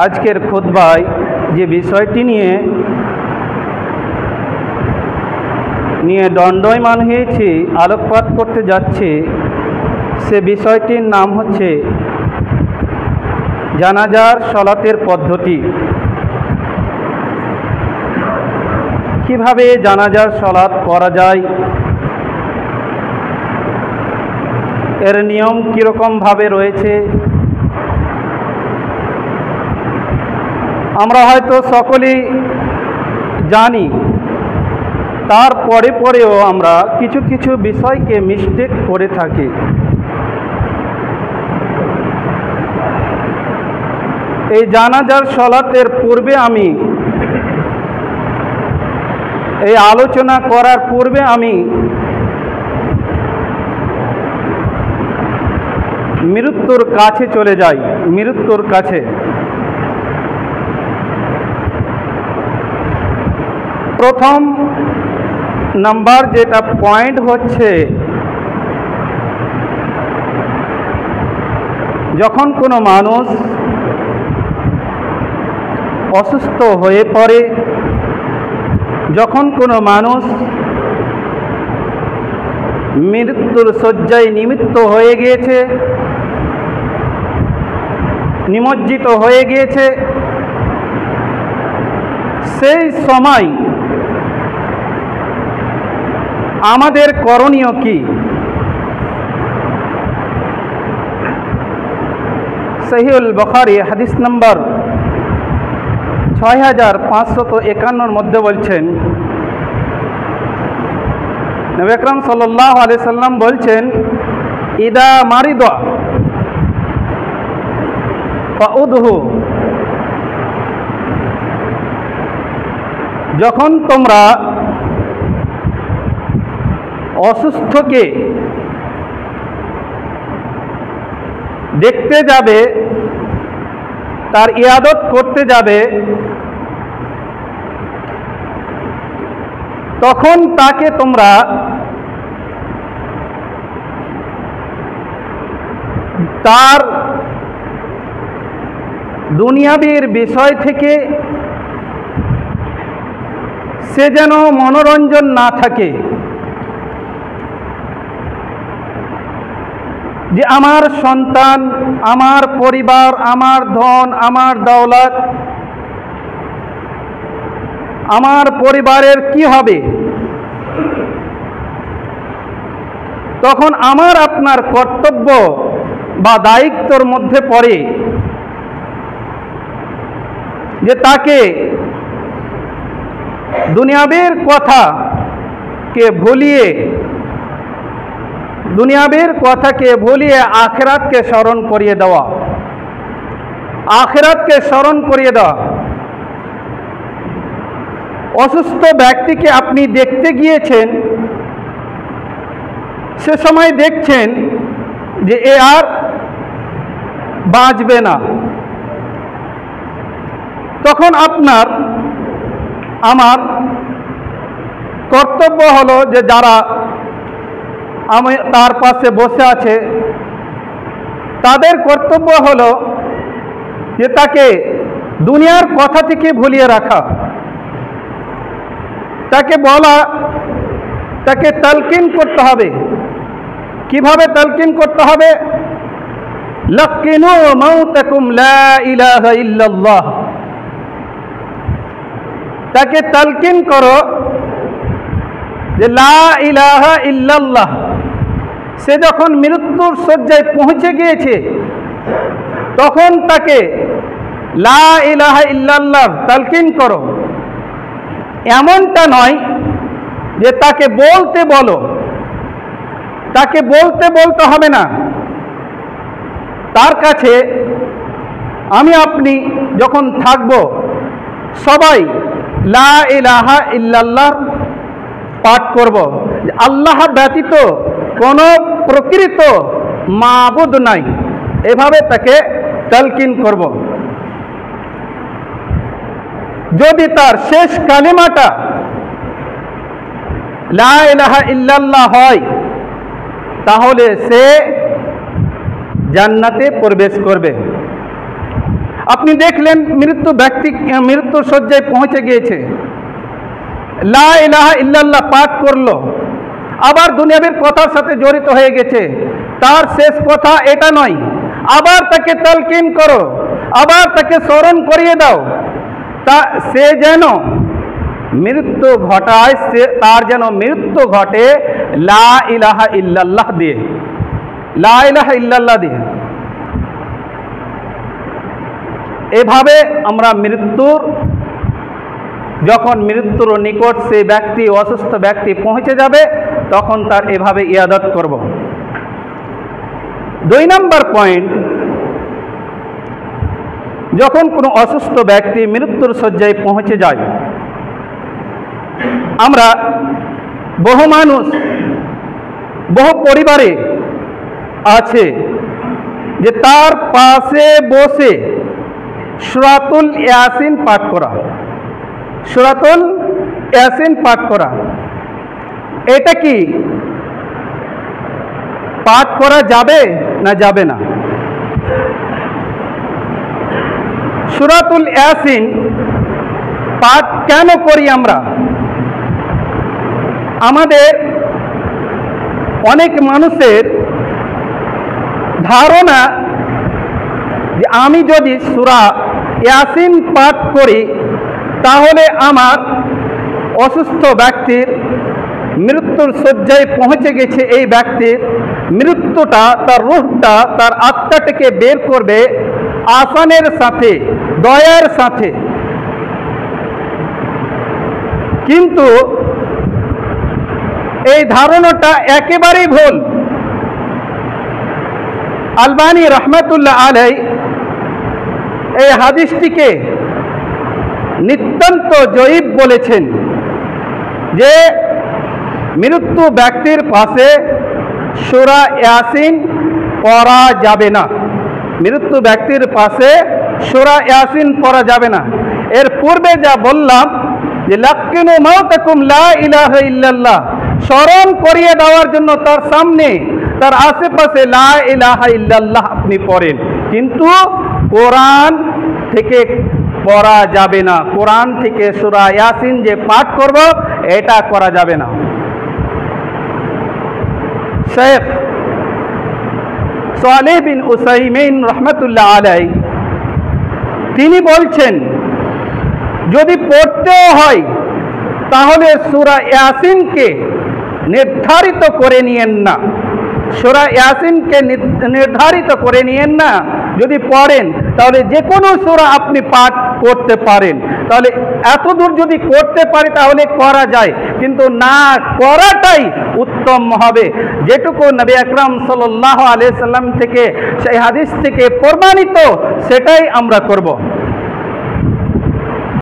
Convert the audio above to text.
আজকের খুতবায় যে বিষয়টি নিয়ে দণ্ডায়মান হয়েছি, আলোকপাত করতে যাচ্ছে, সে বিষয়টির নাম হচ্ছে জানাজার সলাতের পদ্ধতি। কিভাবে জানাজার সলাত করা যায়, এর নিয়ম কীরকমভাবে রয়েছে, আমরা হয়তো সকলেই জানি। তারপরেও আমরা কিছু কিছু বিষয়কে মিস্টেক করে থাকি। এই জানাজার সলাতের পূর্বে এই আলোচনা করার পূর্বে আমি মৃত্যুর কাছে চলে যাই। মৃত্যুর কাছে প্রথম নাম্বার যেটা পয়েন্ট হচ্ছে, যখন কোনো মানুষ অসুস্থ হয়ে পড়ে, যখন কোনো মানুষ মৃত্যুর শয্যায় নিমজ্জিত হয়ে গিয়েছে, সেই সময় আমাদের করণীয় কি? সহিহুল বুখারী হাদিস নম্বর 6551 মধ্যে বলছেন, নবী আকরাম সাল্লাল্লাহু আলাইহি সাল্লাম বলছেন, ইদা মারিদা ফাউদহু, যখন তোমরা অসুস্থকে দেখতে যাবে, তার ইয়াদত করতে যাবে, তখন তাকে তোমরা তার দুনিয়াবীর বিষয় থেকে সে যেন মনোরঞ্জন না থাকে, যে আমার সন্তান, আমার পরিবার, আমার ধন, আমার দৌলত, আমার পরিবারের কি হবে। তখন আমার আপনার কর্তব্য বা দায়িত্বের মধ্যে পড়ে যে তাকে দুনিয়াবীর কথাকে ভুলিয়ে আখিরাতকে স্মরণ করিয়ে দেওয়া। অসুস্থ ব্যক্তিকে আপনি দেখতে গিয়েছেন, সে সময় দেখছেন যে এ আর বাঁচবে না, তখন আমার কর্তব্য হলো যে যারা তার পাশে বসে আছে তাদের কর্তব্য হলো যে তাকে দুনিয়ার কথা থেকে ভুলিয়ে রাখা, তাকে বলা, তাকে তালকিন করতে হবে। কিভাবে তালকিন করতে হবে? লাকিনু মাউতাকুম লা ইলাহা ইল্লাল্লাহ, তাকে তালকিন করো যে লা ইলাহা ইল্লাল্লাহ। সে যখন মৃত্যুর শয্যায় পৌঁছে গিয়েছে তখন তাকে লা ইলাহা ইল্লাল্লাহ তালকিন করো। এমনটা নয় যে তাকে বলতে বলো, তাকে বলতে হবে না। তার কাছে আমি আপনি যখন থাকব সবাই লা ইলাহা ইল্লাল্লাহ পাঠ করব, আল্লাহ ব্যতীত কোনো প্রকৃত মাবুদ নাই, এভাবে তাকে তালকিন করব। যদি তার শেষ কালিমাটা লা ইলাহা ইল্লাল্লাহ হয় তাহলে সে জান্নাতে প্রবেশ করবে। আপনি দেখলেন মৃত্যুর শয্যায় পৌঁছে গিয়েছে, লা ইলাহা ইল্লাল্লাহ পাঠ করলো, আবার দুনিয়াবীর কথার সাথে জড়িত হয়ে গেছে, তার শেষ কথা এটা নয়, আবার তাকে তালকিন করো, আবার তাকে স্মরণ করিয়ে দাও, তা সে যেন মৃত্যু ঘটায়, তার যেন মৃত্যু ঘটে লা ইলাহা ইল্লাল্লাহ দিয়ে, লা ইলাহা ইল্লাল্লাহ দিয়ে। এভাবে আমরা যখন মৃত্যুর নিকট সে ব্যক্তি, অসুস্থ ব্যক্তি পৌঁছে যাবে, তখন তার এভাবে ইয়াদত করব। 2 নম্বর পয়েন্ট, যখন কোনো অসুস্থ ব্যক্তি মৃত্যুর শয্যায় পৌঁছে যায়, আমরা বহু মানুষ, বহু পরিবারে আছে যে তার পাশে বসে সূরাতুল ইয়াসিন পাঠ করা, সূরাতুল ইয়াসিন পাঠ করা, এটা কি পাঠ করা যাবে না যাবে না? সূরাতুল ইয়াসিন পাঠ কেন করি আমরা? আমাদের অনেক মানুষের ধারণা যে আমি যদি সূরা ইয়াসিন পাঠ করি তাহলে আমার অসুস্থ ব্যক্তির মৃত্যুর শয্যায় পৌঁছে গেছে এই ব্যক্তির মৃত্যুটা, তার রূহটা, তার আত্মাটাকে বের করবে আসানের সাথে, দয়ার সাথে। কিন্তু এই ধারণাটা একেবারেই ভুল। আলবানী রহমতুল্লাহ আলাই এই হাদিসটিকে নিতান্ত জয়ীফ বলেছেন যে মৃত্যু ব্যক্তির পাশে সূরা ইয়াসিন পড়া যাবে না, মৃত্যু ব্যক্তির পাশে সূরা ইয়াসিন পড়া যাবে না। এর পূর্বে যা বললাম যে লাক্কিনু মাউতাকুম লা ইলাহা ইল্লাল্লাহ, স্মরণ করিয়ে দেওয়ার জন্য তার সামনে, তার আশেপাশে লা ইলাহা ইল্লাল্লাহ আপনি পড়েন, কিন্তু কোরআন থেকে পড়া যাবে না, কোরআন থেকে সূরা ইয়াসিন যে পাঠ করব এটা করা যাবে না। শেখ সালেহ বিন উসাইমিন রহমতুল্লাহ আলাই তিনি বলছেন যদি পড়তেও হয় তাহলে সূরা ইয়াসিনকে নির্ধারিত করে নিয়েন না, সূরা ইয়াসিনকে নির্ধারিত করে নিয়েন না। যদি পড়েন তাহলে যে কোনো সূরা আপনি পাঠ করতে পারেন, তাহলে এতদূর যদি করতে পারি তাহলে করা যায়, কিন্তু না করাটাই উত্তম হবে। যেটুকু নবী আকরাম সাল্লাল্লাহু আলাইহি সাল্লাম থেকে, সেই হাদিস থেকে প্রমাণিত, সেটাই আমরা করব।